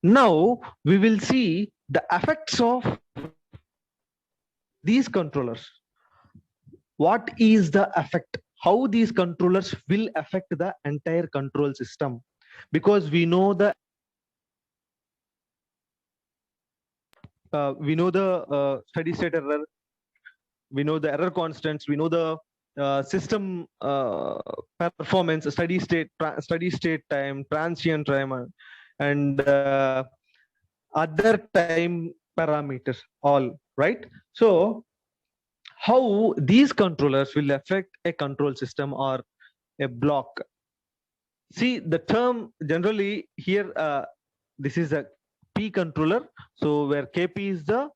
Now we will see the effects of these controllers. What is the effect? How these controllers will affect the entire control system? Because we know the steady state error, we know the error constants, we know the system performance, steady state time, transient time, and other time parameters, all right. So how these controllers will affect a control system or a block? See the term generally here, this is a P controller, so where Kp is the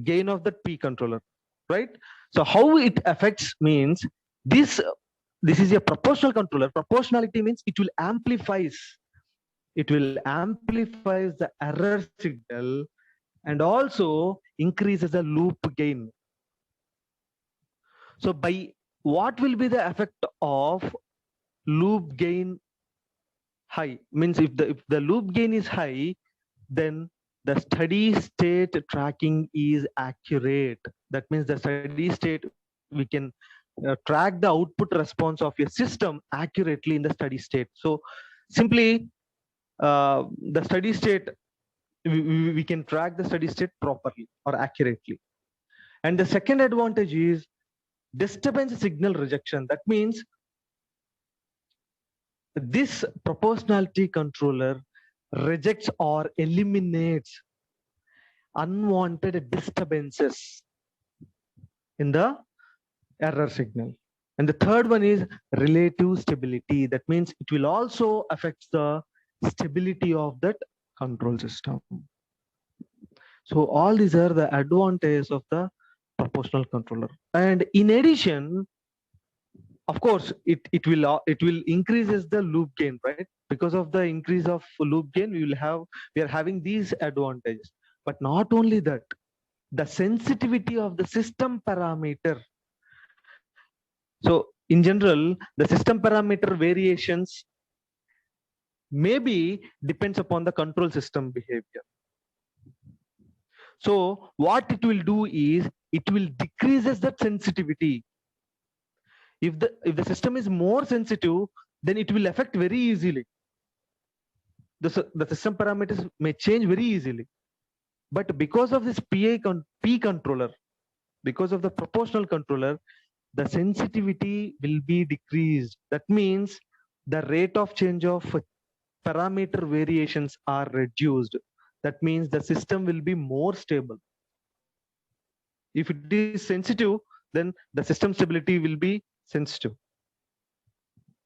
gain of that P controller, right? So how it affects means this this is a proportional controller. Proportionality means it will amplifies the error signal and also increases the loop gain. So by what will be the effect of loop gain high? Means if the loop gain is high, then the steady state tracking is accurate. That means the steady state, we can track the output response of your system accurately in the steady state. So simply the steady state, we can track the steady state properly or accurately. And the second advantage is disturbance signal rejection. That means this proportionality controller rejects or eliminates unwanted disturbances in the error signal. And the third one is relative stability. That means it will also affect the stability of that control system. So all these are the advantages of the proportional controller. And in addition, of course, it will increases the loop gain, right? Because of the increase of loop gain, we are having these advantages. But not only that, the sensitivity of the system parameter. So in general, the system parameter variations maybe depends upon the control system behavior. So what it will do is it will decreases that sensitivity. If the system is more sensitive, then it will affect very easily. The system parameters may change very easily. But because of this P controller, because of the proportional controller, the sensitivity will be decreased. That means the rate of change of parameter variations are reduced. That means the system will be more stable. If it is sensitive, then the system stability will be sensitive.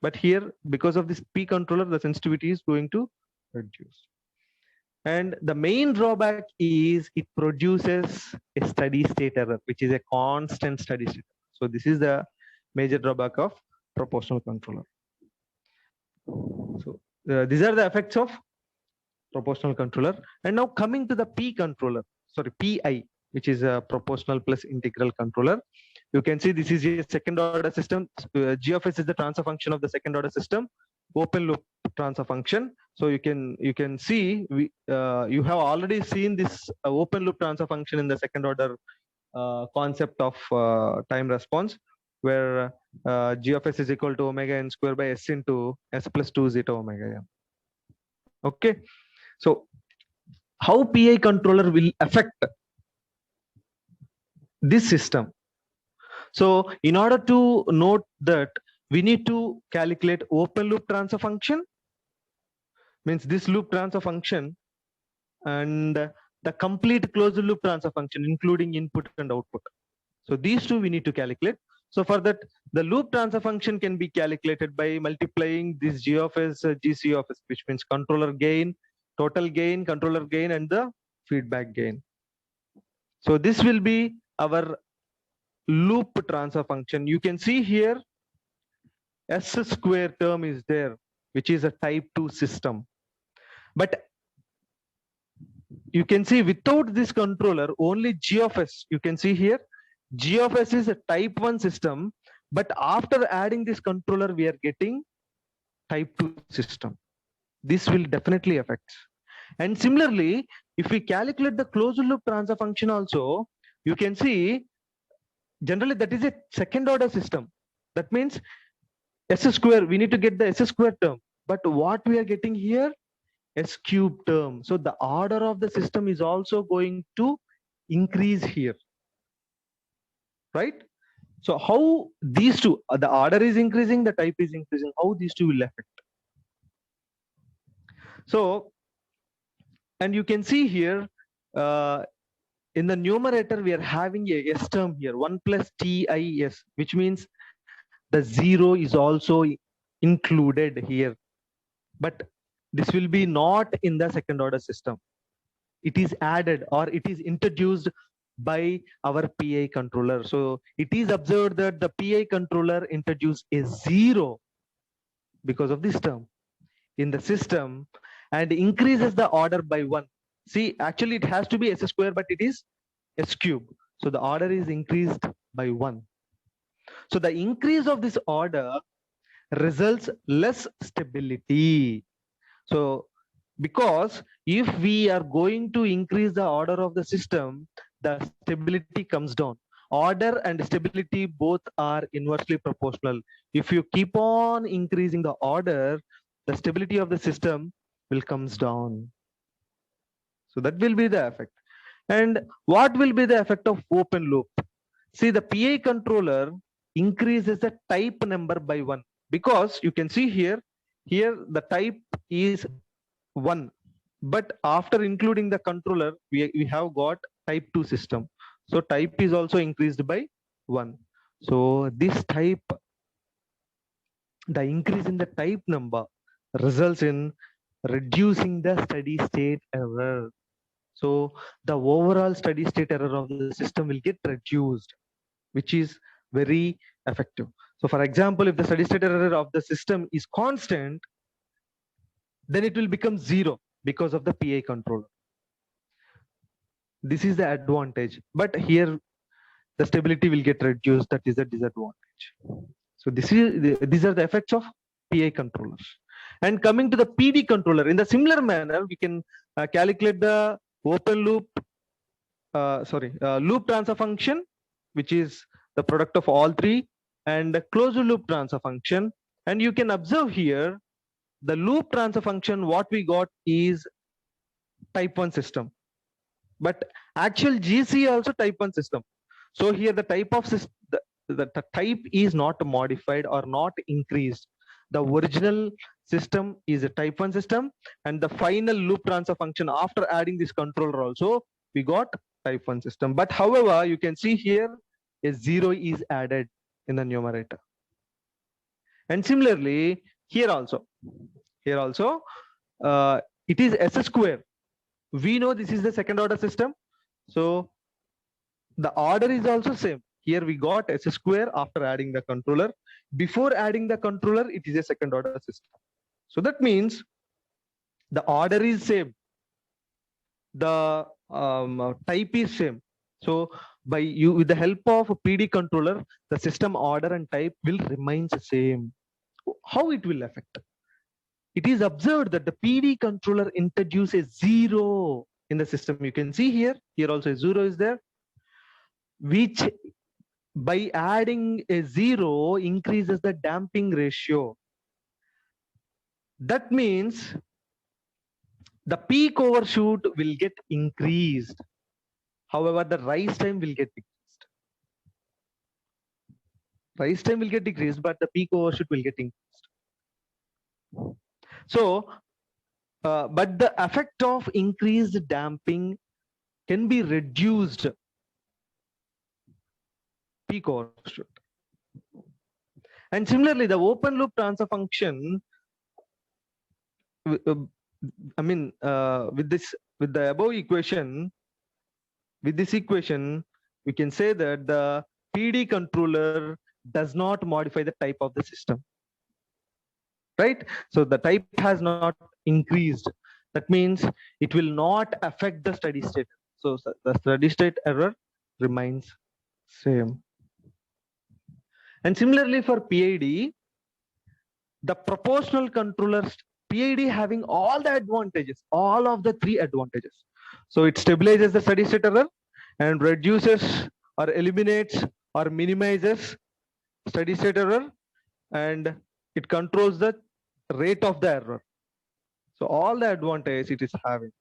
But here, because of this P controller, the sensitivity is going to reduce. And the main drawback is it produces a steady state error, which is a constant steady state. So this is the major drawback of proportional controller. So these are the effects of proportional controller. And now coming to the PI, which is a proportional plus integral controller. You can see this is a second order system. G of S is the transfer function of the second order system, open loop transfer function. So you can see you have already seen this open loop transfer function in the second order concept of time response, where G of S is equal to omega n square by S into S plus 2 zeta omega n. Okay, so how PI controller will affect this system? So in order to note that, we need to calculate open loop transfer function, means this loop transfer function, and the complete closed loop transfer function, including input and output. So these two we need to calculate. So for that, the loop transfer function can be calculated by multiplying this G of S, GC of S, which means controller gain, total gain, controller gain, and the feedback gain. So this will be our loop transfer function. You can see here S square term is there, which is a type 2 system. But you can see without this controller, only G of S, you can see here, G of S is a type 1 system, but after adding this controller, we are getting type 2 system. This will definitely affect. And similarly, if we calculate the closed loop transfer function also, you can see generally that is a second order system. That means s square, we need to get the s square term. But what we are getting here? S cube term. So the order of the system is also going to increase here, right? So how these two, the order is increasing, the type is increasing, how these two will affect? So, and you can see here, in the numerator, we are having a S term here, 1 plus TIS, which means the 0 is also included here. But this will be not in the second order system. It is added or it is introduced by our PI controller. So it is observed that the PI controller introduced a 0 because of this term in the system and increases the order by 1. See, actually it has to be s square, but it is s cube. So the order is increased by 1. So the increase of this order results less stability. So because if we are going to increase the order of the system, the stability comes down. Order and stability both are inversely proportional. If you keep on increasing the order, the stability of the system will comes down. So that will be the effect. And what will be the effect of open loop? See, the PI controller increases the type number by 1 because you can see here the type is 1, but after including the controller, we have got type 2 system. So type is also increased by 1. So this type, the increase in the type number results in reducing the steady state error. So the overall steady state error of the system will get reduced, which is very effective. So for example, if the steady state error of the system is constant, then it will become 0 because of the PI controller. This is the advantage, but here the stability will get reduced. That is the disadvantage. So these are the effects of PI controllers. And coming to the PD controller, in the similar manner, we can calculate the open loop, loop transfer function, which is the product of all three, and the closed loop transfer function. And you can observe here, the loop transfer function, what we got is type 1 system. But actual GC also type 1 system. So here the type of system, the type is not modified or not increased. The original system is a type 1 system, and the final loop transfer function after adding this controller also, we got type 1 system. But however, you can see here a 0 is added in the numerator. And similarly, here also, it is S square. We know this is the second order system. So the order is also same. Here we got S square after adding the controller. Before adding the controller, it is a second order system. So that means the order is same. The type is same. So with the help of a PD controller, the system order and type will remain the same. How it will affect? It is observed that the PD controller introduces 0 in the system. You can see here also a 0 is there, which by adding a 0 increases the damping ratio. That means the peak overshoot will get increased. However, the rise time will get decreased. Rise time will get decreased, but the peak overshoot will get increased. So, but the effect of increased damping can be reduced peak overshoot. And similarly, the open loop transfer function, with the above equation, with this equation, we can say that the PD controller does not modify the type of the system, right? So the type has not increased. That means it will not affect the steady state. So the steady state error remains same. And similarly for PID, the proportional controller PID having all the advantages, all of the three advantages. So it stabilizes the steady state error and reduces or eliminates or minimizes steady state error, and it controls the rate of the error. So all the advantage it is having.